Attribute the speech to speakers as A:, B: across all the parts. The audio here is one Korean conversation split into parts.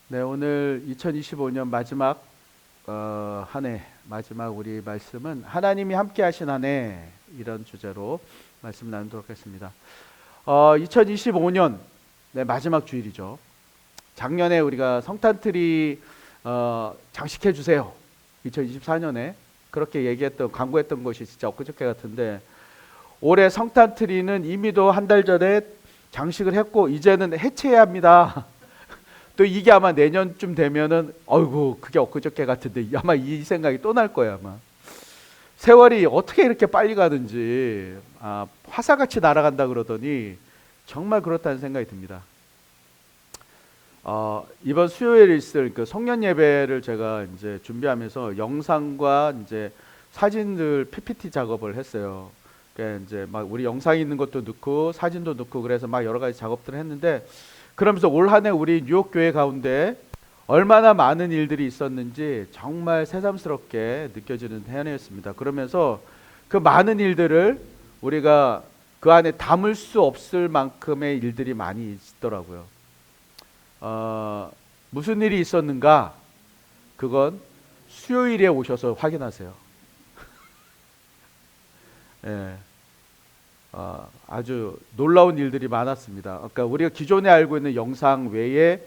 A: 네, 오늘 2025년 마지막 한 해, 마지막 우리 말씀은 하나님이 함께 하신 한 해, 이런 주제로 말씀 나누도록 하겠습니다. 2025년 네, 마지막 주일이죠. 작년에 우리가 성탄트리 장식해 주세요. 2024년에 그렇게 얘기했던, 광고했던 것이 진짜 엊그저께 같은데, 올해 성탄트리는 이미도 한 달 전에 장식을 했고 이제는 해체해야 합니다. 또 이게 아마 내년쯤 되면은 어이구 그게 엊그저께 같은데 아마 이 생각이 또 날 거야. 아마 세월이 어떻게 이렇게 빨리 가는지 화사같이 날아간다 그러더니 정말 그렇다는 생각이 듭니다. 이번 수요일에 있을 그 송년 예배를 제가 이제 준비하면서 영상과 이제 사진들 PPT 작업을 했어요. 그러니까 이제 막 우리 영상이 있는 것도 넣고 사진도 넣고 그래서 막 여러 가지 작업들을 했는데, 그러면서 올 한 해 우리 뉴욕 교회 가운데 얼마나 많은 일들이 있었는지 정말 새삼스럽게 느껴지는 한 해였습니다. 그러면서 그 많은 일들을 우리가 그 안에 담을 수 없을 만큼의 일들이 많이 있더라고요. 무슨 일이 있었는가? 그건 수요일에 오셔서 확인하세요. 예. 아주 놀라운 일들이 많았습니다. 그러니까 우리가 기존에 알고 있는 영상 외에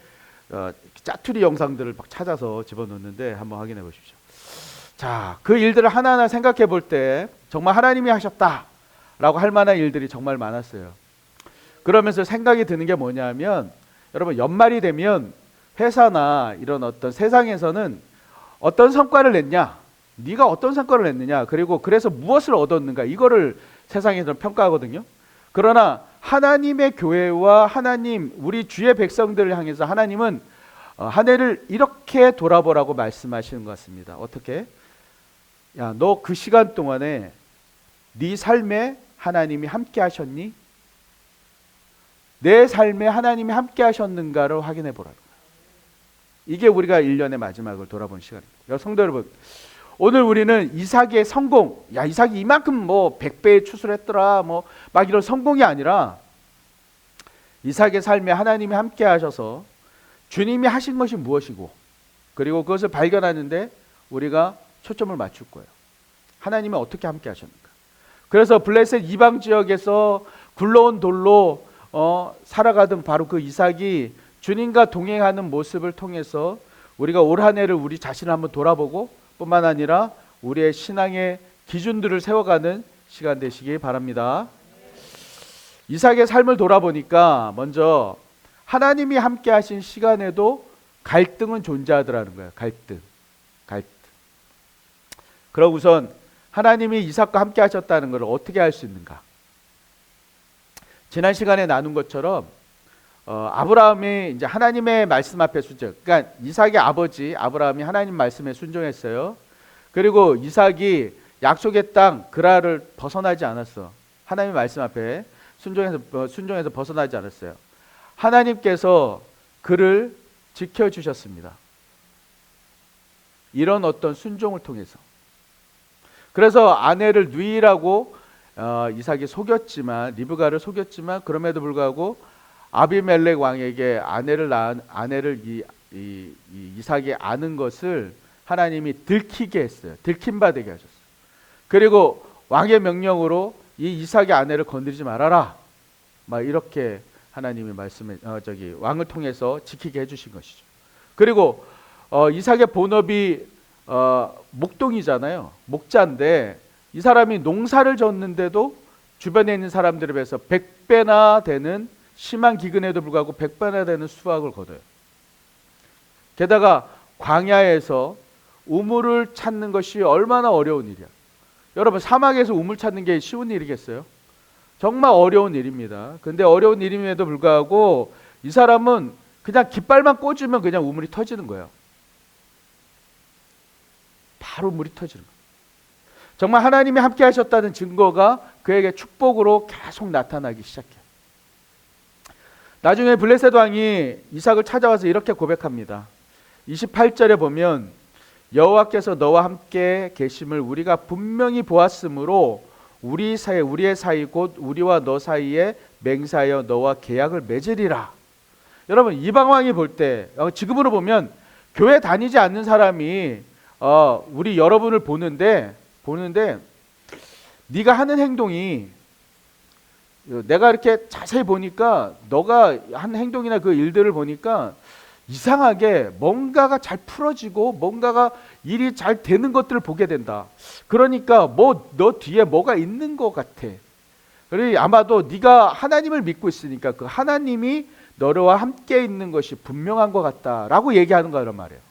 A: 짜투리 영상들을 막 찾아서 집어넣는데 한번 확인해 보십시오. 자, 그 일들을 하나하나 생각해 볼 때 정말 하나님이 하셨다라고 할 만한 일들이 정말 많았어요. 그러면서 생각이 드는 게 뭐냐면, 여러분 연말이 되면 회사나 이런 어떤 세상에서는 어떤 성과를 냈냐, 네가 어떤 성과를 냈느냐, 그리고 그래서 무엇을 얻었는가, 이거를 세상에서는 평가하거든요. 그러나 하나님의 교회와 하나님, 우리 주의 백성들을 향해서 하나님은 한 해를 이렇게 돌아보라고 말씀하시는 것 같습니다. 어떻게? 야, 너 그 시간 동안에 네 삶에 하나님이 함께 하셨니? 내 삶에 하나님이 함께 하셨는가를 확인해 보라는 거예요. 이게 우리가 1년의 마지막을 돌아보는 시간입니다. 성도 여러분, 오늘 우리는 이삭의 성공, 야 이삭이 이만큼 뭐 100배의 추수했더라 뭐 막 이런 성공이 아니라, 이삭의 삶에 하나님이 함께 하셔서 주님이 하신 것이 무엇이고, 그리고 그것을 발견하는데 우리가 초점을 맞출 거예요. 하나님이 어떻게 함께 하셨는가. 그래서 블레셋 이방 지역에서 굴러온 돌로 살아가던 바로 그 이삭이 주님과 동행하는 모습을 통해서 우리가 올 한 해를 우리 자신을 한번 돌아보고 뿐만 아니라 우리의 신앙의 기준들을 세워가는 시간 되시기 바랍니다. 이삭의 삶을 돌아보니까 먼저 하나님이 함께 하신 시간에도 갈등은 존재하더라는 거예요. 갈등. 그러고선 하나님이 이삭과 함께 하셨다는 것을 어떻게 알 수 있는가? 지난 시간에 나눈 것처럼 아브라함이 이제 하나님의 말씀 앞에 순종, 그러니까 이삭의 아버지 아브라함이 하나님 말씀에 순종했어요. 그리고 이삭이 약속의 땅 그랄을 벗어나지 않았어. 하나님 말씀 앞에 순종해서 벗어나지 않았어요. 하나님께서 그를 지켜주셨습니다. 이런 어떤 순종을 통해서. 그래서 아내를 누이라고 이삭이 속였지만, 리브가를 속였지만, 그럼에도 불구하고 아비멜렉 왕에게 아내를 이삭이 아는 것을 하나님이 들키게 했어요. 들킴 바 되게 하셨어요. 그리고 왕의 명령으로 이 이삭의 아내를 건드리지 말아라, 막 이렇게 하나님의 말씀에 왕을 통해서 지키게 해주신 것이죠. 그리고 이삭의 본업이 목동이잖아요. 목자인데 이 사람이 농사를 졌는데도 주변에 있는 사람들에 비해서 100배나 되는, 심한 기근에도 불구하고 100배나 되는 수확을 거둬요. 게다가 광야에서 우물을 찾는 것이 얼마나 어려운 일이야. 여러분 사막에서 우물 찾는 게 쉬운 일이겠어요? 정말 어려운 일입니다. 근데 어려운 일임에도 불구하고 이 사람은 그냥 깃발만 꽂으면 그냥 우물이 터지는 거예요. 바로 물이 터지는 거예요. 정말 하나님이 함께 하셨다는 증거가 그에게 축복으로 계속 나타나기 시작해요. 나중에 블레셋 왕이 이삭을 찾아와서 이렇게 고백합니다. 28절에 보면 여호와께서 너와 함께 계심을 우리가 분명히 보았으므로 우리의 사이 곧 우리와 너 사이에 맹세하여 너와 계약을 맺으리라. 여러분 이방 왕이 볼 때 지금으로 보면 교회 다니지 않는 사람이 우리 여러분을 보는데 네가 하는 행동이 내가 이렇게 자세히 보니까 너가 한 행동이나 그 일들을 보니까 이상하게 뭔가가 잘 풀어지고 뭔가가 일이 잘 되는 것들을 보게 된다. 그러니까 뭐 너 뒤에 뭐가 있는 것 같아. 그리고 아마도 네가 하나님을 믿고 있으니까 그 하나님이 너와 함께 있는 것이 분명한 것 같다라고 얘기하는 거란 말이에요.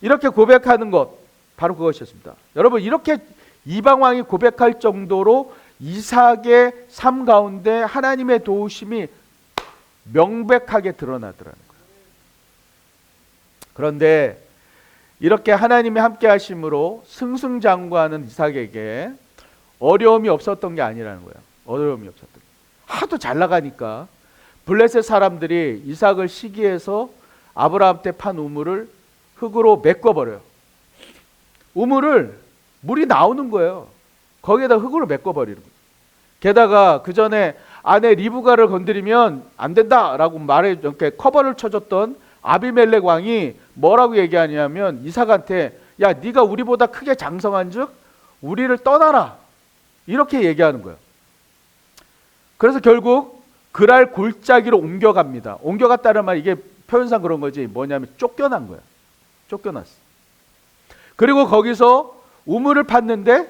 A: 이렇게 고백하는 것 바로 그것이었습니다. 여러분 이렇게 이방 왕이 고백할 정도로 이삭의 삶 가운데 하나님의 도우심이 명백하게 드러나더라는 거예요. 그런데 이렇게 하나님이 함께 하심으로 승승장구하는 이삭에게 어려움이 없었던 게 아니라는 거예요. 어려움이 없었던 게. 하도 잘 나가니까 블레셋 사람들이 이삭을 시기해서 아브라함한테 판 우물을 흙으로 메꿔버려요. 우물을 물이 나오는 거예요. 거기에다 흙으로 메꿔버리는 거예요. 게다가 그 전에 아내 리브가를 건드리면 안 된다라고 말해 이렇게 커버를 쳐줬던 아비멜렉 왕이 뭐라고 얘기하냐면 이삭한테 야 네가 우리보다 크게 장성한즉 우리를 떠나라 이렇게 얘기하는 거예요. 그래서 결국 그랄 골짜기로 옮겨갑니다. 옮겨갔다는 말 이게 표현상 그런 거지 뭐냐면 쫓겨난 거야. 쫓겨났어. 그리고 거기서 우물을 팠는데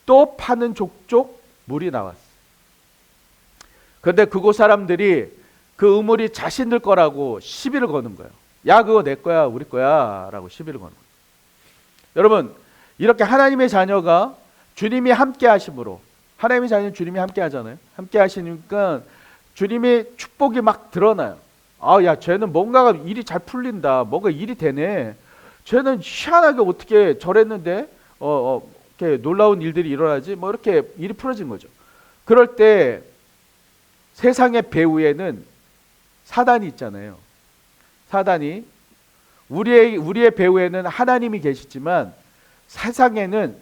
A: 또 파는 족족 물이 나왔어. 그런데 그곳 사람들이 그 우물이 자신들 거라고 시비를 거는 거예요. 야 그거 내 거야 우리 거야 라고 시비를 거는 거예요. 여러분 이렇게 하나님의 자녀가 주님이 함께 하심으로 하나님의 자녀는 주님이 함께 하잖아요. 함께 하시니까 주님의 축복이 막 드러나요. 야 쟤는 뭔가가 일이 잘 풀린다. 뭔가 일이 되네. 쟤는 희한하게 어떻게 저랬는데 이렇게 놀라운 일들이 일어나지? 뭐 이렇게 일이 풀어진 거죠. 그럴 때 세상의 배후에는 사단이 있잖아요. 사단이 우리의 배후에는 하나님이 계시지만 세상에는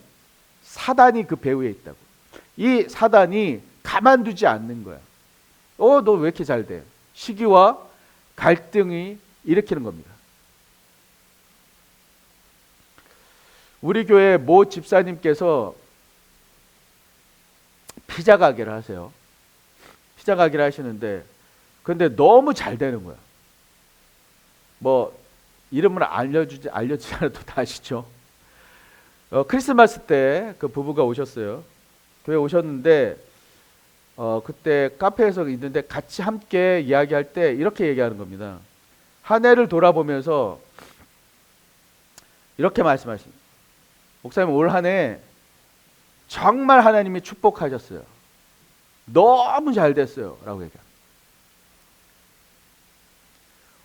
A: 사단이 그 배후에 있다고. 이 사단이 가만두지 않는 거야. 너 왜 이렇게 잘 돼? 시기와 갈등이 일으키는 겁니다. 우리 교회 모 집사님께서 피자 가게를 하세요. 피자 가게를 하시는데 근데 너무 잘 되는 거야. 뭐 이름을 알려주지 않아도 다 아시죠? 크리스마스 때 그 부부가 오셨어요. 교회 오셨는데 그때 카페에서 있는데 같이 함께 이야기할 때 이렇게 얘기하는 겁니다. 한 해를 돌아보면서 이렇게 말씀하십니다. 목사님 올 한 해 정말 하나님이 축복하셨어요. 너무 잘 됐어요 라고 얘기합니다.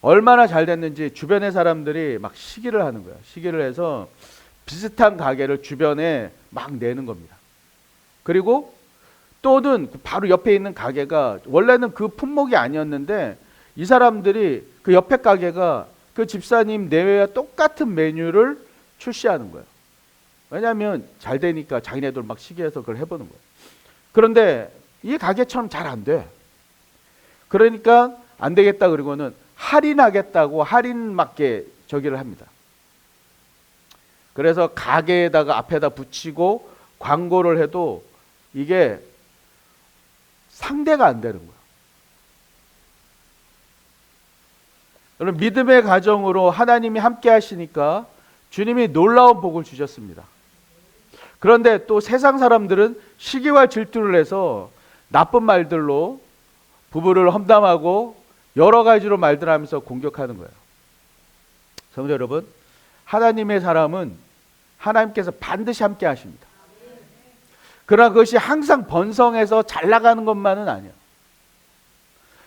A: 얼마나 잘 됐는지 주변의 사람들이 막 시기를 하는 거예요. 시기를 해서 비슷한 가게를 주변에 막 내는 겁니다. 그리고 또는 바로 옆에 있는 가게가 원래는 그 품목이 아니었는데 이 사람들이 그 옆에 가게가 그 집사님 내외와 똑같은 메뉴를 출시하는 거예요. 왜냐하면 잘 되니까 자기네들 막 시기해서 그걸 해보는 거예요. 그런데 이 가게처럼 잘 안 돼. 그러니까 안 되겠다 그러고는 할인하겠다고 할인 맞게 저기를 합니다. 그래서 가게에다가 앞에다 붙이고 광고를 해도 이게 상대가 안 되는 거예요. 여러분 믿음의 가정으로 하나님이 함께 하시니까 주님이 놀라운 복을 주셨습니다. 그런데 또 세상 사람들은 시기와 질투를 해서 나쁜 말들로 부부를 험담하고 여러 가지로 말들 하면서 공격하는 거예요. 성도 여러분, 하나님의 사람은 하나님께서 반드시 함께 하십니다. 그러나 그것이 항상 번성해서 잘 나가는 것만은 아니에요.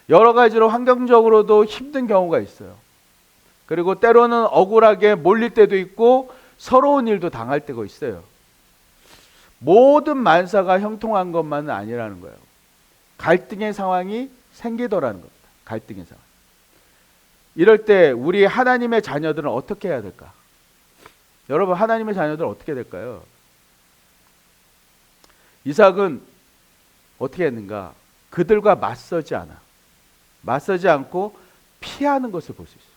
A: 여러 가지로 환경적으로도 힘든 경우가 있어요. 그리고 때로는 억울하게 몰릴 때도 있고 서러운 일도 당할 때가 있어요. 모든 만사가 형통한 것만은 아니라는 거예요. 갈등의 상황이 생기더라는 겁니다. 갈등의 상황. 이럴 때 우리 하나님의 자녀들은 어떻게 해야 될까? 여러분 하나님의 자녀들은 어떻게 될까요? 이삭은 어떻게 했는가? 그들과 맞서지 않아. 맞서지 않고 피하는 것을 볼 수 있어요.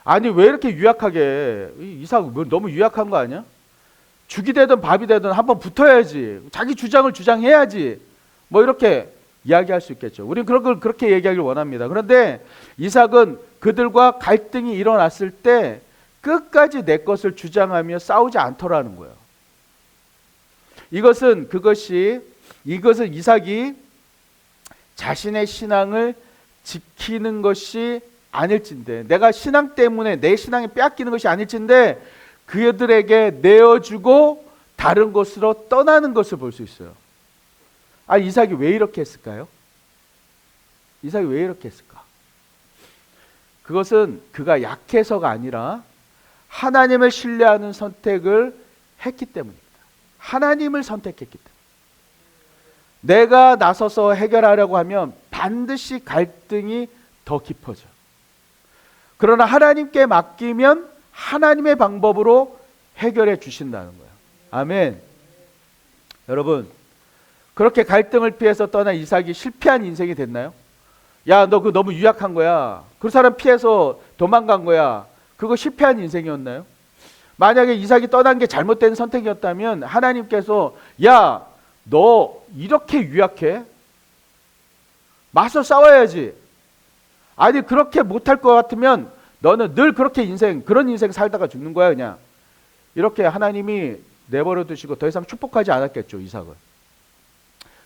A: 아니 왜 이렇게 유약하게, 이삭 너무 유약한 거 아니야? 죽이 되든 밥이 되든 한번 붙어야지, 자기 주장을 주장해야지, 뭐 이렇게 이야기할 수 있겠죠. 우리는 그런 걸 그렇게 얘기하길 원합니다. 그런데 이삭은 그들과 갈등이 일어났을 때 끝까지 내 것을 주장하며 싸우지 않더라는 거예요. 이것은 이삭이 자신의 신앙을 지키는 것이 아닐진데, 내가 신앙 때문에 내 신앙이 빼앗기는 것이 아닐진데 그들에게 내어주고 다른 곳으로 떠나는 것을 볼 수 있어요. 아, 이삭이 왜 이렇게 했을까요? 이삭이 왜 이렇게 했을까? 그것은 그가 약해서가 아니라 하나님을 신뢰하는 선택을 했기 때문입니다. 하나님을 선택했기 때문에. 내가 나서서 해결하려고 하면 반드시 갈등이 더 깊어져. 그러나 하나님께 맡기면 하나님의 방법으로 해결해 주신다는 거예요. 아멘. 여러분, 그렇게 갈등을 피해서 떠난 이삭이 실패한 인생이 됐나요? 야, 너 그거 너무 유약한 거야, 그 사람 피해서 도망간 거야, 그거 실패한 인생이었나요? 만약에 이삭이 떠난 게 잘못된 선택이었다면 하나님께서 야, 너 이렇게 유약해? 맞서 싸워야지. 아니 그렇게 못할 것 같으면 너는 늘 그렇게 그런 인생 살다가 죽는 거야 그냥. 이렇게 하나님이 내버려 두시고 더 이상 축복하지 않았겠죠, 이삭을.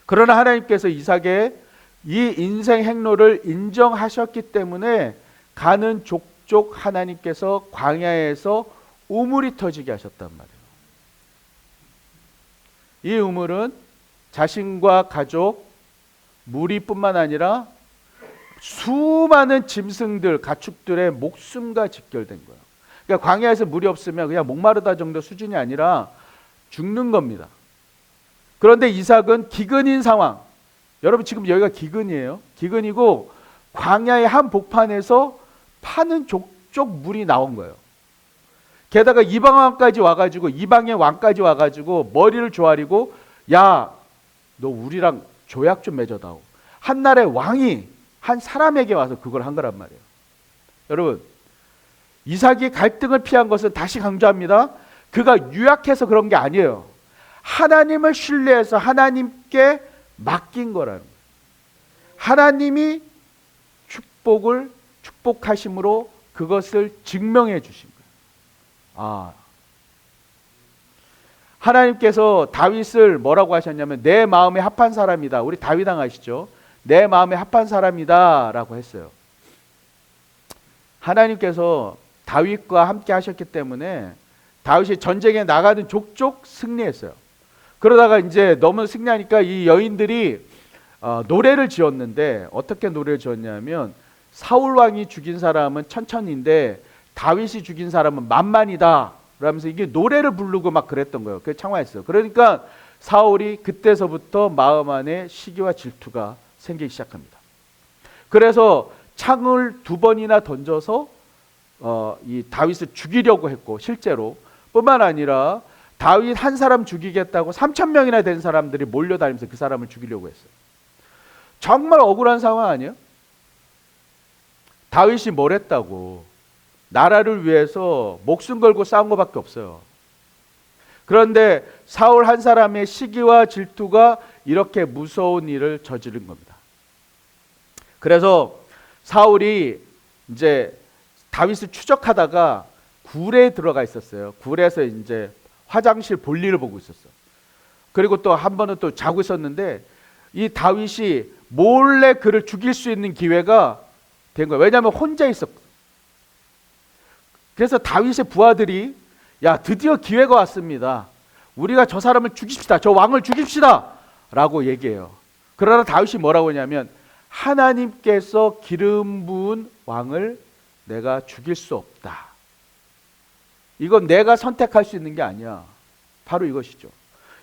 A: 그러나 하나님께서 이삭의 이 인생 행로를 인정하셨기 때문에 가는 족족 하나님께서 광야에서 우물이 터지게 하셨단 말이에요. 이 우물은 자신과 가족, 무리뿐만 아니라 수많은 짐승들, 가축들의 목숨과 직결된 거예요. 그러니까 광야에서 물이 없으면 그냥 목마르다 정도 수준이 아니라 죽는 겁니다. 그런데 이삭은 기근인 상황, 여러분 지금 여기가 기근이에요. 기근이고 광야의 한 복판에서 파는 족족 물이 나온 거예요. 게다가 이방의 왕까지 와가지고 머리를 조아리고 야, 너 우리랑 조약 좀 맺어다오. 한날의 왕이 한 사람에게 와서 그걸 한 거란 말이에요. 여러분, 이삭이 갈등을 피한 것은 다시 강조합니다. 그가 유약해서 그런 게 아니에요. 하나님을 신뢰해서 하나님께 맡긴 거라는 거예요. 하나님이 축복하심으로 그것을 증명해 주신 거예요. 하나님께서 다윗을 뭐라고 하셨냐면 내 마음에 합한 사람이다. 우리 다윗왕 아시죠? 내 마음에 합한 사람이다 라고 했어요. 하나님께서 다윗과 함께 하셨기 때문에 다윗이 전쟁에 나가는 족족 승리했어요. 그러다가 이제 너무 승리하니까 이 여인들이 노래를 지었는데, 어떻게 노래를 지었냐면 사울 왕이 죽인 사람은 천천인데 다윗이 죽인 사람은 만만이다 그러면서 이게 노래를 부르고 막 그랬던 거예요. 그게 창화했어요. 그러니까 사울이 그때서부터 마음 안에 시기와 질투가 생기기 시작합니다. 그래서 창을 2번이나 던져서 이 다윗을 죽이려고 했고, 실제로 뿐만 아니라 다윗 한 사람 죽이겠다고 3,000명이나 된 사람들이 몰려다니면서 그 사람을 죽이려고 했어요. 정말 억울한 상황 아니에요? 다윗이 뭘 했다고? 나라를 위해서 목숨 걸고 싸운 것밖에 없어요. 그런데 사울 한 사람의 시기와 질투가 이렇게 무서운 일을 저지른 겁니다. 그래서 사울이 이제 다윗을 추적하다가 굴에 들어가 있었어요. 굴에서 이제 화장실 볼일을 보고 있었어요. 그리고 또 한 번은 또 자고 있었는데 이 다윗이 몰래 그를 죽일 수 있는 기회가 된 거예요. 왜냐하면 혼자 있었고. 그래서 다윗의 부하들이 야, 드디어 기회가 왔습니다. 우리가 저 사람을 죽입시다. 저 왕을 죽입시다 라고 얘기해요. 그러나 다윗이 뭐라고 하냐면 하나님께서 기름 부은 왕을 내가 죽일 수 없다. 이건 내가 선택할 수 있는 게 아니야. 바로 이것이죠.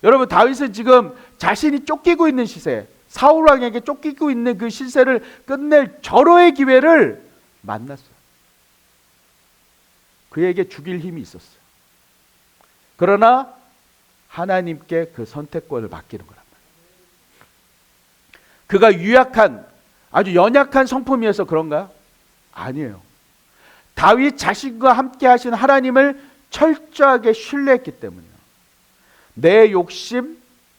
A: 여러분, 다윗은 지금 자신이 쫓기고 있는 시세, 사울 왕에게 쫓기고 있는 그 시세를 끝낼 절호의 기회를 만났어요. 그에게 죽일 힘이 있었어요. 그러나 하나님께 그 선택권을 맡기는 거란 말이에요. 그가 유약한 아주 연약한 성품이어서 그런가? 아니에요. 다윗 자신과 함께 하신 하나님을 철저하게 신뢰했기 때문이에요. 내 욕심,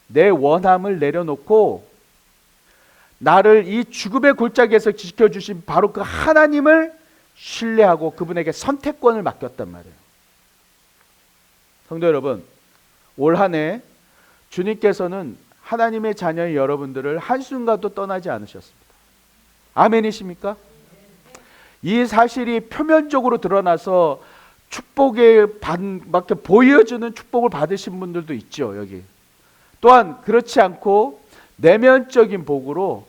A: 내 원함을 내려놓고 나를 이 죽음의 골짜기에서 지켜주신 바로 그 하나님을 신뢰하고 그분에게 선택권을 맡겼단 말이에요. 성도 여러분, 올 한 해 주님께서는 하나님의 자녀의 여러분들을 한순간도 떠나지 않으셨습니다. 아멘이십니까? 이 사실이 표면적으로 드러나서 축복에 밖에 보여주는 축복을 받으신 분들도 있죠, 여기. 또한 그렇지 않고 내면적인 복으로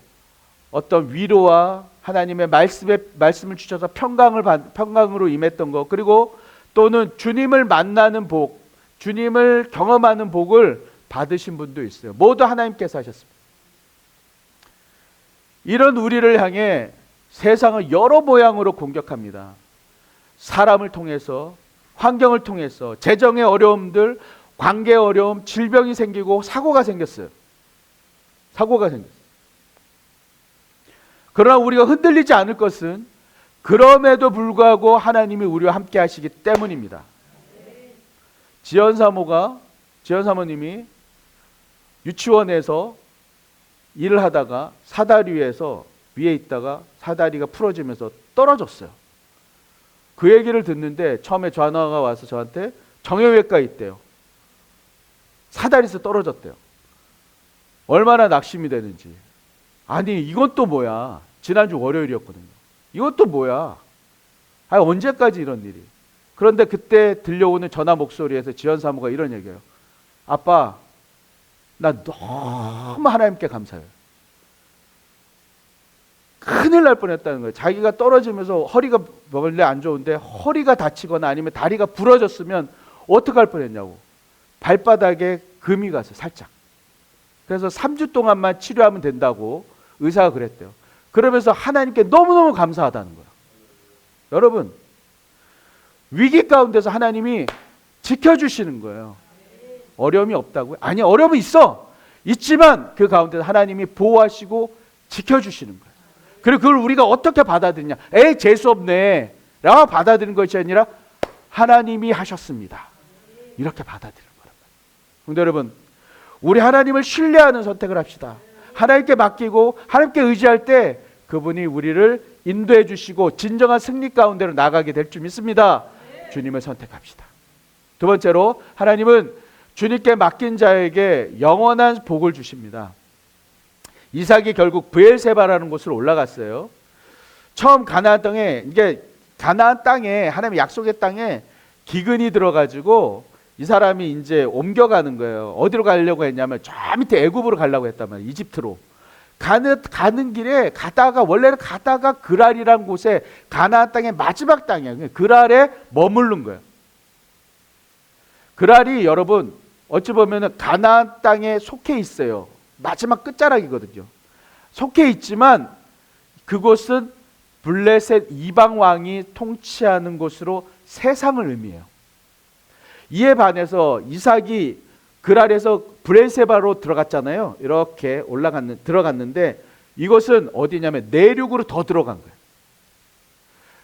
A: 어떤 위로와 하나님의 말씀을 주셔서 평강으로 임했던 것, 그리고 또는 주님을 만나는 복, 주님을 경험하는 복을 받으신 분도 있어요. 모두 하나님께서 하셨습니다. 이런 우리를 향해 세상을 여러 모양으로 공격합니다. 사람을 통해서, 환경을 통해서, 재정의 어려움들, 관계의 어려움, 질병이 생기고 사고가 생겼어요. 그러나 우리가 흔들리지 않을 것은 그럼에도 불구하고 하나님이 우리와 함께 하시기 때문입니다. 지연사모님이 유치원에서 일을 하다가 사다리 위에 있다가 사다리가 풀어지면서 떨어졌어요. 그 얘기를 듣는데 처음에 전화가 와서 저한테 정형외과에 있대요. 사다리에서 떨어졌대요. 얼마나 낙심이 되는지. 아니, 이건 또 뭐야. 지난주 월요일이었거든요. 이건 또 뭐야. 아니, 언제까지 이런 일이. 그런데 그때 들려오는 전화 목소리에서 지연 사모가 이런 얘기예요. 아빠, 나 너무 하나님께 감사해요. 큰일 날 뻔했다는 거예요. 자기가 떨어지면서 허리가 원래 안 좋은데 허리가 다치거나 아니면 다리가 부러졌으면 어떡할 뻔했냐고. 발바닥에 금이 가서 살짝. 그래서 3주 동안만 치료하면 된다고 의사가 그랬대요. 그러면서 하나님께 너무너무 감사하다는 거예요. 여러분, 위기 가운데서 하나님이 지켜주시는 거예요. 어려움이 없다고요? 아니, 어려움이 있어. 있지만 그 가운데서 하나님이 보호하시고 지켜주시는 거예요. 그리고 그걸 우리가 어떻게 받아들이냐. 에이, 재수없네 라고 받아들이는 것이 아니라 하나님이 하셨습니다. 이렇게 받아들이는 거란 말이에요. 근데 여러분, 우리 하나님을 신뢰하는 선택을 합시다. 하나님께 맡기고 하나님께 의지할 때 그분이 우리를 인도해 주시고 진정한 승리 가운데로 나가게 될 줄 믿습니다. 주님을 선택합시다. 두 번째로, 하나님은 주님께 맡긴 자에게 영원한 복을 주십니다. 이삭이 결국 브엘세바라는 곳으로 올라갔어요. 처음 가나안 땅에, 이게 가나안 땅에, 하나님의 약속의 땅에 기근이 들어가지고 이 사람이 이제 옮겨가는 거예요. 어디로 가려고 했냐면 저 밑에 애굽으로 가려고 했단 말이에요. 이집트로. 가는 길에 원래는 가다가 그랄이라는 곳에, 가나안 땅의 마지막 땅이에요. 그랄에 머무른 거예요. 그랄이 여러분 어찌 보면 가나안 땅에 속해 있어요. 마지막 끝자락이거든요. 속해 있지만 그곳은 블레셋 이방 왕이 통치하는 곳으로 세상을 의미해요. 이에 반해서 이삭이 그랄에서 브엘세바로 들어갔잖아요. 이렇게 들어갔는데 이것은 어디냐면 내륙으로 더 들어간 거예요.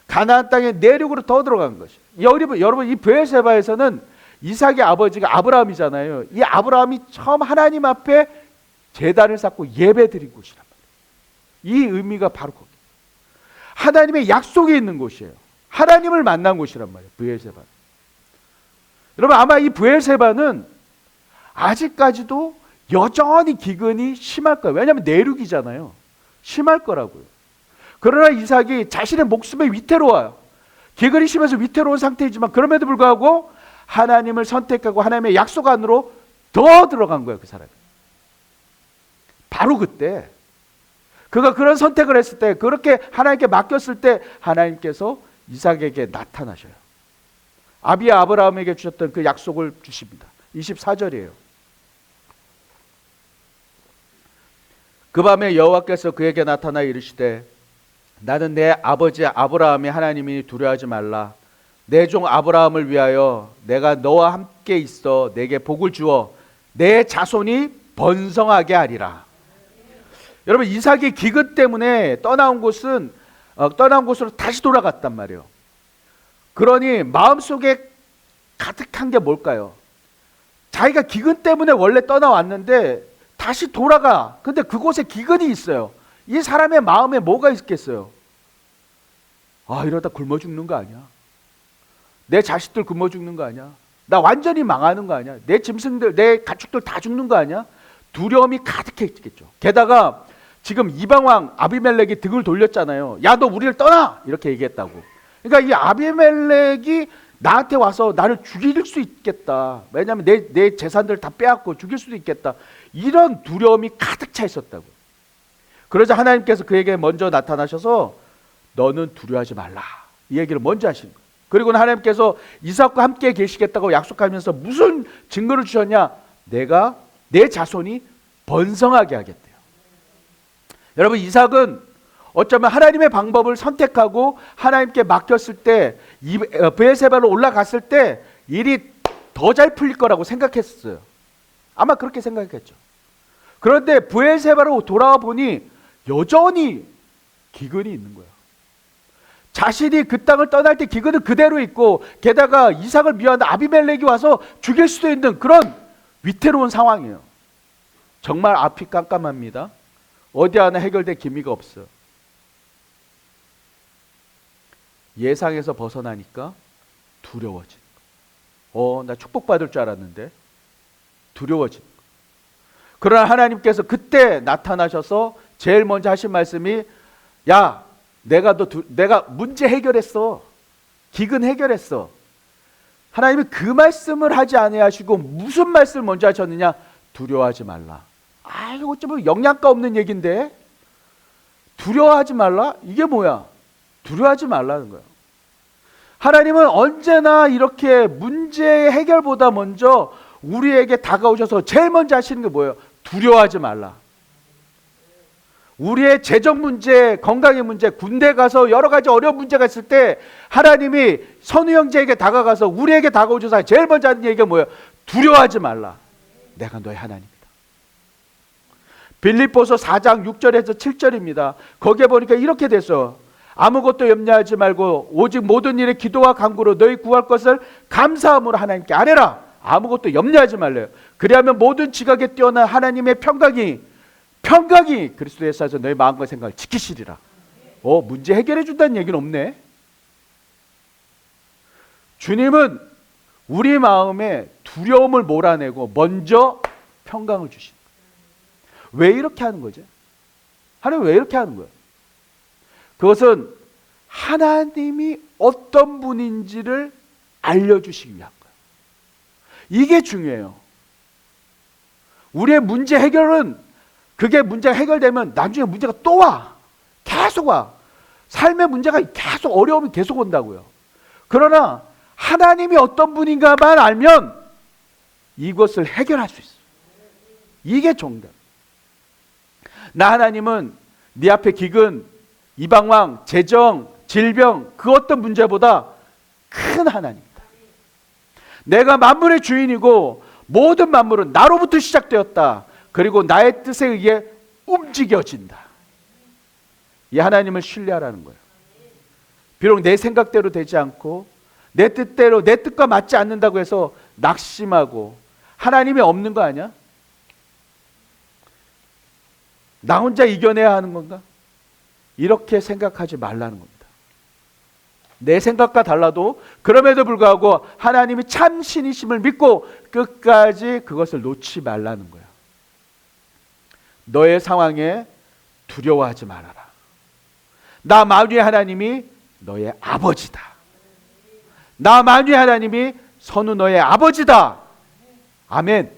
A: 가나안 땅의 내륙으로 더 들어간 것이에요. 여러분, 이 브엘세바에서는 이삭의 아버지가 아브라함이잖아요. 이 아브라함이 처음 하나님 앞에 제단을 쌓고 예배드린 곳이란 말이에요. 이 의미가 바로 거기. 하나님의 약속이 있는 곳이에요. 하나님을 만난 곳이란 말이에요. 브엘세바. 여러분, 아마 이 브엘세바는 아직까지도 여전히 기근이 심할 거예요. 왜냐하면 내륙이잖아요. 심할 거라고요. 그러나 이삭이 자신의 목숨에 위태로워요. 기근이 심해서 위태로운 상태이지만 그럼에도 불구하고 하나님을 선택하고 하나님의 약속 안으로 더 들어간 거예요. 그 사람이. 바로 그때 그가 그런 선택을 했을 때, 그렇게 하나님께 맡겼을 때 하나님께서 이삭에게 나타나셔요. 아비와 아브라함에게 주셨던 그 약속을 주십니다. 24절이에요. 그 밤에 여호와께서 그에게 나타나 이르시되 나는 내 아버지 아브라함의 하나님이니 두려워하지 말라. 내 종 아브라함을 위하여 내가 너와 함께 있어 내게 복을 주어 내 자손이 번성하게 하리라. 여러분 이삭이 기근 때문에 떠나온 곳으로 다시 돌아갔단 말이에요. 그러니 마음속에 가득한 게 뭘까요? 자기가 기근 때문에 원래 떠나왔는데 다시 돌아가. 근데 그곳에 기근이 있어요. 이 사람의 마음에 뭐가 있겠어요? 아, 이러다 굶어 죽는 거 아니야? 내 자식들 굶어 죽는 거 아니야? 나 완전히 망하는 거 아니야? 내 짐승들, 내 가축들 다 죽는 거 아니야? 두려움이 가득했겠죠. 게다가 지금 이방왕 아비멜렉이 등을 돌렸잖아요. 야, 너 우리를 떠나! 이렇게 얘기했다고. 그러니까 이 아비멜렉이 나한테 와서 나를 죽일 수 있겠다. 왜냐하면 내 재산들 다 빼앗고 죽일 수도 있겠다. 이런 두려움이 가득 차 있었다고. 그러자 하나님께서 그에게 먼저 나타나셔서 너는 두려워하지 말라. 이 얘기를 먼저 하신 거예요. 그리고는 하나님께서 이삭과 함께 계시겠다고 약속하면서 무슨 증거를 주셨냐? 내가 내 자손이 번성하게 하겠대요. 여러분 이삭은 어쩌면 하나님의 방법을 선택하고 하나님께 맡겼을 때 브엘세바로 올라갔을 때 일이 더 잘 풀릴 거라고 생각했어요. 아마 그렇게 생각했죠. 그런데 브엘세바로 돌아와 보니 여전히 기근이 있는 거예요. 자신이 그 땅을 떠날 때 기근은 그대로 있고 게다가 이삭을 미워하는 아비멜렉이 와서 죽일 수도 있는 그런 위태로운 상황이에요. 정말 앞이 깜깜합니다. 어디 하나 해결될 기미가 없어요. 예상에서 벗어나니까 두려워지는 거예요. 나 축복받을 줄 알았는데 두려워지는 거예요. 그러나 하나님께서 그때 나타나셔서 제일 먼저 하신 말씀이 야, 내가 문제 해결했어. 기근 해결했어. 하나님이 그 말씀을 하지 아니하시고 무슨 말씀을 먼저 하셨느냐? 두려워하지 말라. 이거 좀 영양가 없는 얘기인데 두려워하지 말라? 이게 뭐야? 두려워하지 말라는 거예요. 하나님은 언제나 이렇게 문제 해결보다 먼저 우리에게 다가오셔서 제일 먼저 하시는 게 뭐예요? 두려워하지 말라. 우리의 재정 문제, 건강의 문제, 군대 가서 여러 가지 어려운 문제가 있을 때 하나님이 선우 형제에게 다가가서 우리에게 다가오셔서 제일 먼저 하는 얘기가 뭐예요? 두려워하지 말라. 내가 너의 하나님이다. 빌립보서 4장 6절에서 7절입니다. 거기에 보니까 이렇게 됐어. 아무것도 염려하지 말고 오직 모든 일에 기도와 간구로 너희 구할 것을 감사함으로 하나님께 아뢰라. 아무것도 염려하지 말래요. 그리하면 모든 지각에 뛰어난 하나님의 평강이 그리스도 예수에서 너희 마음과 생각을 지키시리라. 문제 해결해 준다는 얘기는 없네. 주님은 우리 마음에 두려움을 몰아내고 먼저 평강을 주신 거예요. 왜 이렇게 하는 거죠? 하나님 왜 이렇게 하는 거예요? 그것은 하나님이 어떤 분인지를 알려주시기 위한 거예요. 이게 중요해요. 우리의 문제 해결은 그게 문제가 해결되면 나중에 문제가 또 와. 계속 와. 삶의 문제가 계속 어려움이 계속 온다고요. 그러나 하나님이 어떤 분인가만 알면 이것을 해결할 수 있어요. 이게 정답. 나 하나님은 네 앞에 기근, 이방왕, 재정, 질병 그 어떤 문제보다 큰 하나님이다. 내가 만물의 주인이고 모든 만물은 나로부터 시작되었다. 그리고 나의 뜻에 의해 움직여진다. 이 하나님을 신뢰하라는 거예요. 비록 내 생각대로 되지 않고 내 뜻대로 내 뜻과 맞지 않는다고 해서 낙심하고 하나님이 없는 거 아니야? 나 혼자 이겨내야 하는 건가? 이렇게 생각하지 말라는 겁니다. 내 생각과 달라도 그럼에도 불구하고 하나님이 참 신이심을 믿고 끝까지 그것을 놓지 말라는 거예요. 너의 상황에 두려워하지 말아라. 나 만유의 하나님이 너의 아버지다. 나 만유의 하나님이 선우 너의 아버지다. 아멘.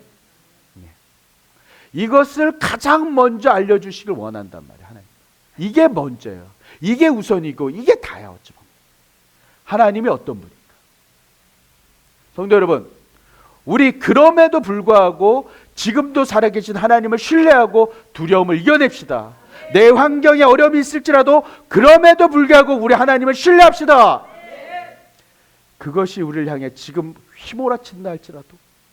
A: 이것을 가장 먼저 알려주시길 원한단 말이에요. 하나님. 이게 먼저예요. 이게 우선이고 이게 다야. 어쩌면 하나님이 어떤 분인가. 성도 여러분, 우리 그럼에도 불구하고 지금도 살아계신 하나님을 신뢰하고 두려움을 이겨냅시다. 내 환경에 어려움이 있을지라도 그럼에도 불구하고 우리 하나님을 신뢰합시다. 그것이 우리를 향해 지금 휘몰아친다 할지라도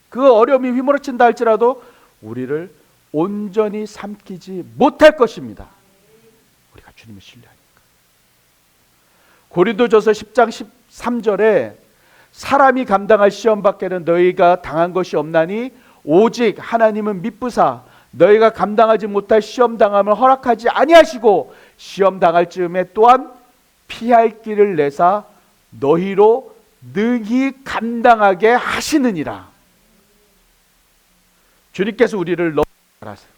A: 그 어려움이 휘몰아친다 할지라도 우리를 온전히 삼키지 못할 것입니다. 우리가 주님을 신뢰하니까. 고린도전서 10장 13절에 사람이 감당할 시험 밖에는 너희가 당한 것이 없나니 오직 하나님은 미쁘사 너희가 감당하지 못할 시험 당함을 허락하지 아니하시고 시험 당할 즈음에 또한 피할 길을 내사 너희로 능히 감당하게 하시느니라. 주님께서 우리를 너무 잘 아세요.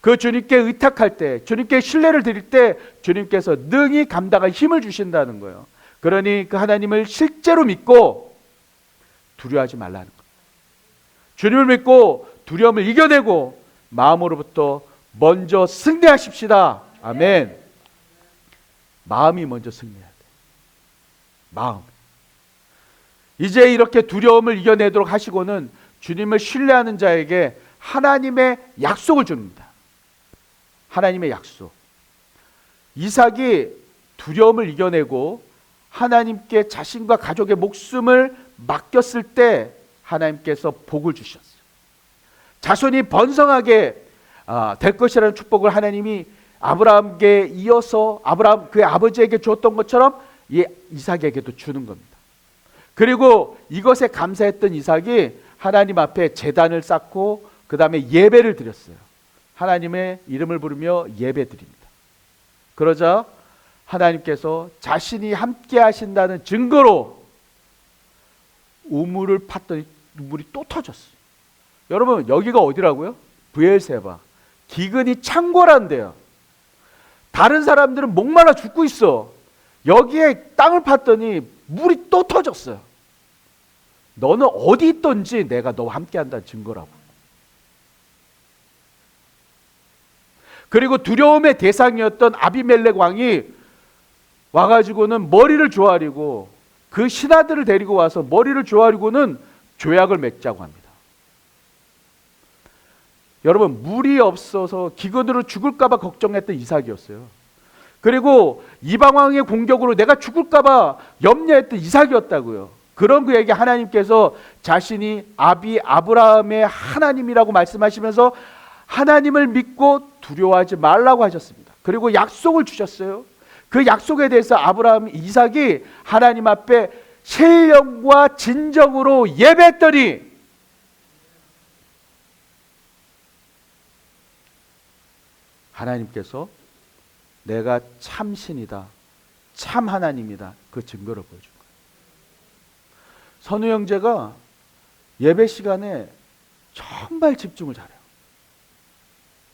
A: 그 주님께 의탁할 때, 주님께 신뢰를 드릴 때 주님께서 능히 감당할 힘을 주신다는 거예요. 그러니 그 하나님을 실제로 믿고 두려워하지 말라는 거예요. 주님을 믿고 두려움을 이겨내고 마음으로부터 먼저 승리하십시다. 아멘. 마음이 먼저 승리해야 돼. 마음. 이제 이렇게 두려움을 이겨내도록 하시고는 주님을 신뢰하는 자에게 하나님의 약속을 줍니다. 하나님의 약속. 이삭이 두려움을 이겨내고 하나님께 자신과 가족의 목숨을 맡겼을 때 하나님께서 복을 주셨어요. 자손이 번성하게 될 것이라는 축복을 하나님이 아브라함께 이어서 아브라함 그의 아버지에게 줬던 것처럼 이삭에게도 주는 겁니다. 그리고 이것에 감사했던 이삭이 하나님 앞에 제단을 쌓고 그 다음에 예배를 드렸어요. 하나님의 이름을 부르며 예배 드립니다. 그러자 하나님께서 자신이 함께 하신다는 증거로 우물을 팠더니 물이 또 터졌어요. 여러분 여기가 어디라고요? 브엘세바. 기근이 창궐한데요. 다른 사람들은 목말라 죽고 있어. 여기에 땅을 팠더니 물이 또 터졌어요. 너는 어디 있던지 내가 너와 함께 한다는 증거라고. 그리고 두려움의 대상이었던 아비멜렉 왕이 와가지고는 머리를 조아리고 그 신하들을 데리고 와서 머리를 조아리고는 조약을 맺자고 합니다. 여러분 물이 없어서 기근으로 죽을까봐 걱정했던 이삭이었어요. 그리고 이방왕의 공격으로 내가 죽을까봐 염려했던 이삭이었다고요. 그런 그에게 하나님께서 자신이 아브라함의 하나님이라고 말씀하시면서 하나님을 믿고 두려워하지 말라고 하셨습니다. 그리고 약속을 주셨어요. 그 약속에 대해서 이삭이 하나님 앞에 신령과 진정으로 예배했더니 하나님께서 내가 참 신이다, 참 하나님이다, 그 증거를 보여준 거예요. 선우 형제가 예배 시간에 정말 집중을 잘해요.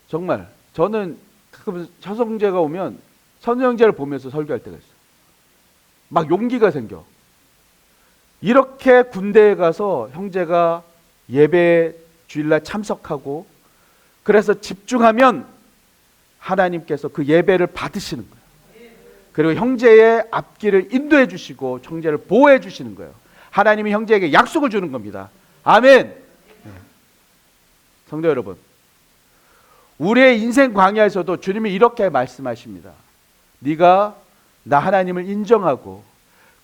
A: 정말 저는 가끔 서성재가 오면 선우 형제를 보면서 설교할 때가 있어요. 막 용기가 생겨. 이렇게 군대에 가서 형제가 예배 주일날 참석하고 그래서 집중하면 하나님께서 그 예배를 받으시는 거예요. 그리고 형제의 앞길을 인도해 주시고 형제를 보호해 주시는 거예요. 하나님이 형제에게 약속을 주는 겁니다. 아멘. 성도 여러분, 우리의 인생 광야에서도 주님이 이렇게 말씀하십니다. 네가 나 하나님을 인정하고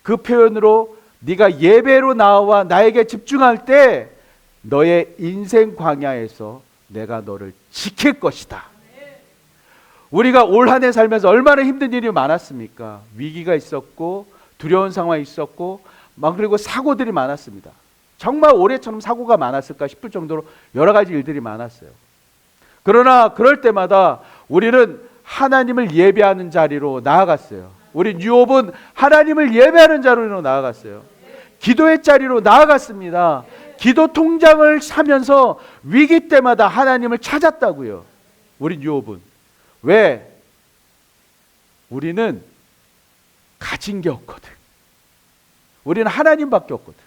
A: 그 표현으로 네가 예배로 나와 나에게 집중할 때 너의 인생 광야에서 내가 너를 지킬 것이다. 우리가 올 한 해 살면서 얼마나 힘든 일이 많았습니까? 위기가 있었고 두려운 상황이 있었고 그리고 사고들이 많았습니다. 정말 올해처럼 사고가 많았을까 싶을 정도로 여러 가지 일들이 많았어요. 그러나 그럴 때마다 우리는 하나님을 예배하는 자리로 나아갔어요. 우리 뉴홉은 하나님을 예배하는 자리로 나아갔어요. 기도의 자리로 나아갔습니다. 기도 통장을 사면서 위기 때마다 하나님을 찾았다고요. 우리 뉴홉은. 왜? 우리는 가진 게 없거든. 우리는 하나님밖에 없거든.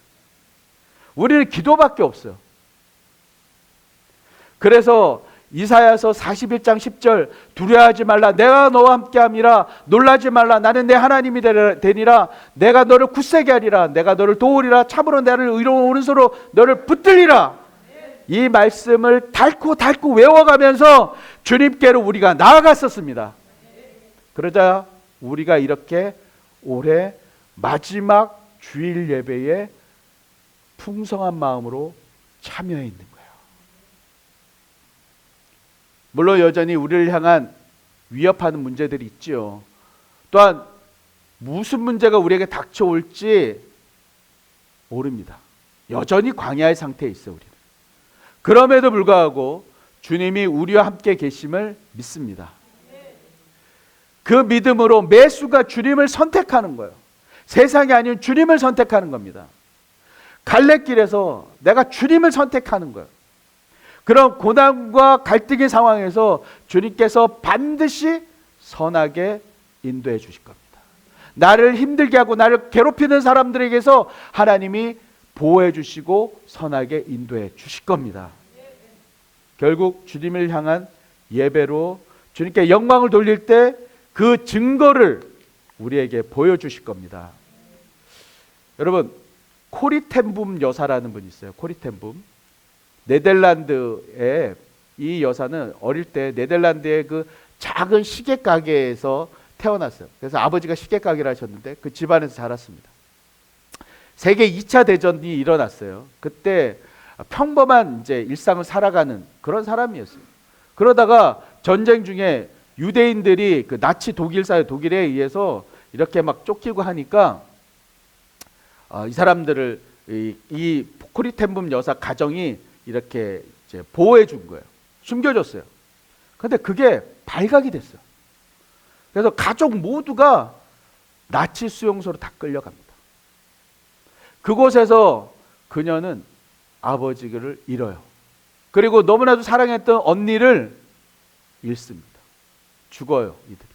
A: 우리는 기도밖에 없어요. 그래서 이사야서 41장 10절 두려워하지 말라 내가 너와 함께함이라 놀라지 말라 나는 내 하나님이 되니라 내가 너를 굳세게 하리라 내가 너를 도우리라 참으로 나를 의로운 오른손으로 너를 붙들리라. 이 말씀을 닳고 외워가면서 주님께로 우리가 나아갔었습니다. 그러자 우리가 이렇게 올해 마지막 주일 예배에 풍성한 마음으로 참여해 있는 거예요. 물론 여전히 우리를 향한 위협하는 문제들이 있지요. 또한 무슨 문제가 우리에게 닥쳐올지 모릅니다. 여전히 광야의 상태에 있어요. 우리는. 그럼에도 불구하고 주님이 우리와 함께 계심을 믿습니다. 그 믿음으로 매수가 주님을 선택하는 거예요. 세상이 아닌 주님을 선택하는 겁니다. 갈래길에서 내가 주님을 선택하는 거예요. 그런 고난과 갈등의 상황에서 주님께서 반드시 선하게 인도해 주실 겁니다. 나를 힘들게 하고 나를 괴롭히는 사람들에게서 하나님이 보호해 주시고 선하게 인도해 주실 겁니다. 결국 주님을 향한 예배로 주님께 영광을 돌릴 때 그 증거를 우리에게 보여주실 겁니다. 여러분, 코리텐붐 여사라는 분이 있어요. 코리텐붐. 네덜란드의 이 여사는 어릴 때 네덜란드의 그 작은 시계 가게에서 태어났어요. 그래서 아버지가 시계 가게를 하셨는데 그 집안에서 자랐습니다. 세계 2차 대전이 일어났어요. 그때 평범한 이제 일상을 살아가는 그런 사람이었어요. 그러다가 전쟁 중에 유대인들이 그 나치 독일사회 독일에 의해서 이렇게 막 쫓기고 하니까 이 사람들을 이 코리텐붐 여사 가정이 이렇게 이제 보호해 준 거예요. 숨겨줬어요. 그런데 그게 발각이 됐어요. 그래서 가족 모두가 나치 수용소로 다 끌려갑니다. 그곳에서 그녀는 아버지를 잃어요. 그리고 너무나도 사랑했던 언니를 잃습니다. 죽어요, 이들이.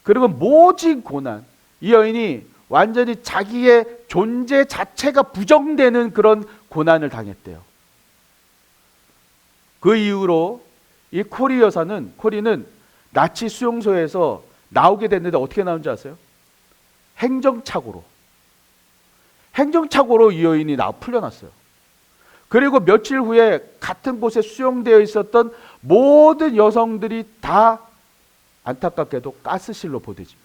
A: 그리고 모진 고난, 이 여인이 완전히 자기의 존재 자체가 부정되는 그런 고난을 당했대요. 그 이후로 이 코리는 나치 수용소에서 나오게 됐는데 어떻게 나온 줄 아세요? 행정착오로 이 여인이 풀려났어요. 그리고 며칠 후에 같은 곳에 수용되어 있었던 모든 여성들이 다 안타깝게도 가스실로 보내집니다.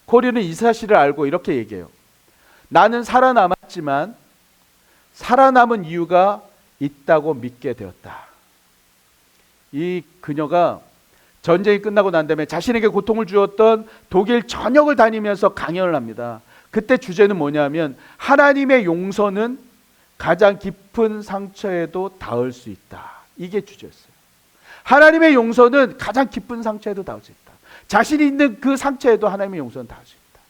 A: 코리는 이 사실을 알고 이렇게 얘기해요. 나는 살아남았지만 살아남은 이유가 있다고 믿게 되었다. 이 그녀가 전쟁이 끝나고 난 다음에 자신에게 고통을 주었던 독일 전역을 다니면서 강연을 합니다. 그때 주제는 뭐냐면 하나님의 용서는 가장 깊은 상처에도 닿을 수 있다. 이게 주제였어요. 하나님의 용서는 가장 깊은 상처에도 닿을 수 있다. 자신이 있는 그 상처에도 하나님의 용서는 닿을 수 있다.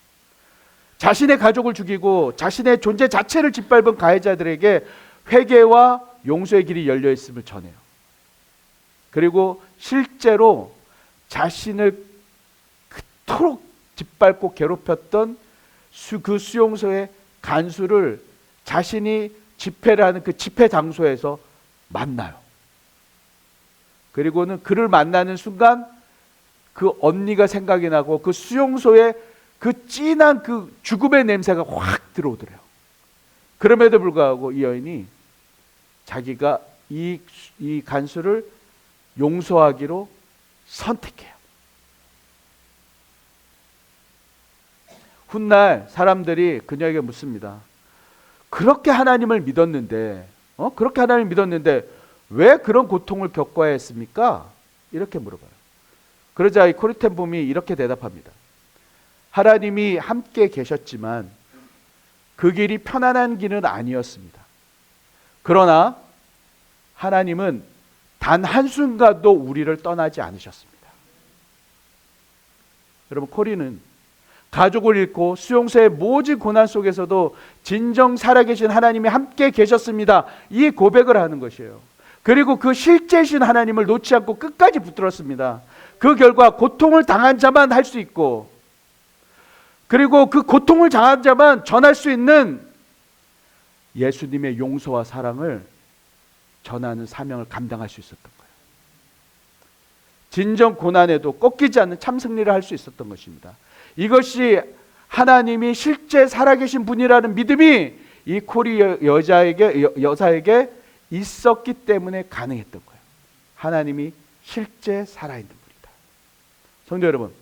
A: 자신의 가족을 죽이고 자신의 존재 자체를 짓밟은 가해자들에게 회개와 용서의 길이 열려 있음을 전해요. 그리고 실제로 자신을 그토록 짓밟고 괴롭혔던 그 수용소의 간수를 자신이 집회를 하는 그 집회 장소에서 만나요. 그리고는 그를 만나는 순간 그 언니가 생각이 나고 그 수용소에 그 진한 그 죽음의 냄새가 확 들어오더래요. 그럼에도 불구하고 이 여인이 자기가 이 간수를 용서하기로 선택해요. 훗날 사람들이 그녀에게 묻습니다. 그렇게 하나님을 믿었는데 왜 그런 고통을 겪어야 했습니까? 이렇게 물어봐요. 그러자 이 코리텐붐이 이렇게 대답합니다. 하나님이 함께 계셨지만 그 길이 편안한 길은 아니었습니다. 그러나 하나님은 단 한순간도 우리를 떠나지 않으셨습니다. 여러분, 코리는 가족을 잃고 수용소의 모진 고난 속에서도 진정 살아계신 하나님이 함께 계셨습니다. 이 고백을 하는 것이에요. 그리고 그 실제신 하나님을 놓지 않고 끝까지 붙들었습니다. 그 결과 고통을 당한 자만 할 수 있고, 그리고 그 고통을 당한 자만 전할 수 있는 예수님의 용서와 사랑을 전하는 사명을 감당할 수 있었던 거예요. 진정 고난에도 꺾이지 않는 참 승리를 할 수 있었던 것입니다. 이것이 하나님이 실제 살아계신 분이라는 믿음이 이 코리 여사에게 있었기 때문에 가능했던 거예요. 하나님이 실제 살아있는 분이다. 성도 여러분,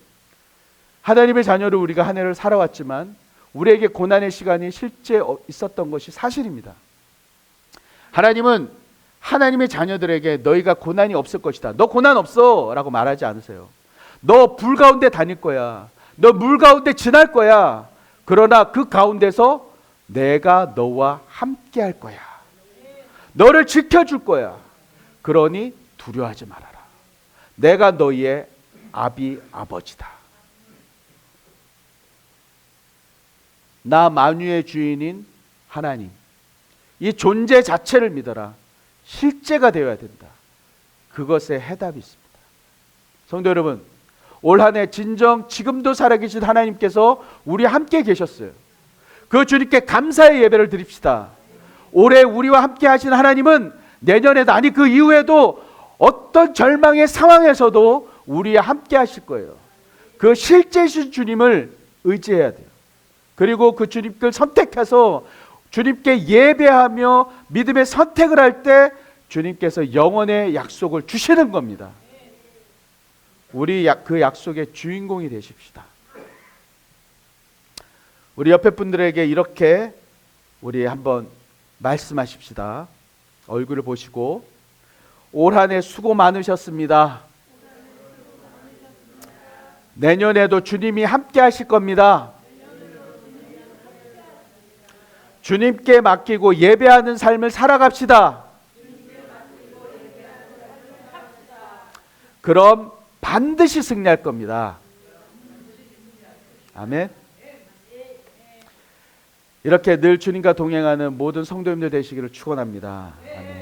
A: 하나님의 자녀로 우리가 한 해를 살아왔지만 우리에게 고난의 시간이 실제 있었던 것이 사실입니다. 하나님은 하나님의 자녀들에게 너희가 고난이 없을 것이다, 너 고난 없어 라고 말하지 않으세요. 너 불 가운데 다닐 거야, 너 물 가운데 지날 거야. 그러나 그 가운데서 내가 너와 함께 할 거야, 너를 지켜줄 거야. 그러니 두려워하지 말아라. 내가 너희의 아버지다. 나 만유의 주인인 하나님, 이 존재 자체를 믿어라. 실제가 되어야 된다. 그것에 해답이 있습니다. 성도 여러분, 올 한 해 진정 지금도 살아계신 하나님께서 우리 함께 계셨어요. 그 주님께 감사의 예배를 드립시다. 올해 우리와 함께 하신 하나님은 내년에도, 아니 그 이후에도 어떤 절망의 상황에서도 우리와 함께 하실 거예요. 그 실제이신 주님을 의지해야 돼요. 그리고 그 주님을 선택해서 주님께 예배하며 믿음의 선택을 할 때 주님께서 영원의 약속을 주시는 겁니다. 우리 그 약속의 주인공이 되십시다. 우리 옆에 분들에게 이렇게 우리 한번 말씀하십시다. 얼굴을 보시고, 올 한 해 수고 많으셨습니다. 내년에도 주님이 함께 하실 겁니다. 주님께 맡기고 예배하는 삶을 살아갑시다. 그럼 반드시 승리할 겁니다. 아멘. 이렇게 늘 주님과 동행하는 모든 성도님들 되시기를 축원합니다. 아멘.